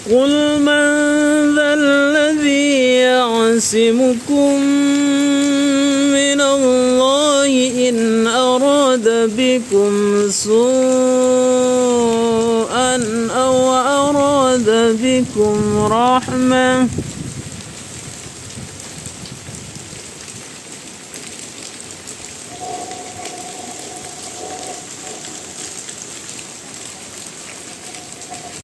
قل من ذا الذي يعصمكم من الله إن أراد بكم سوءا أو أراد بكم رحمة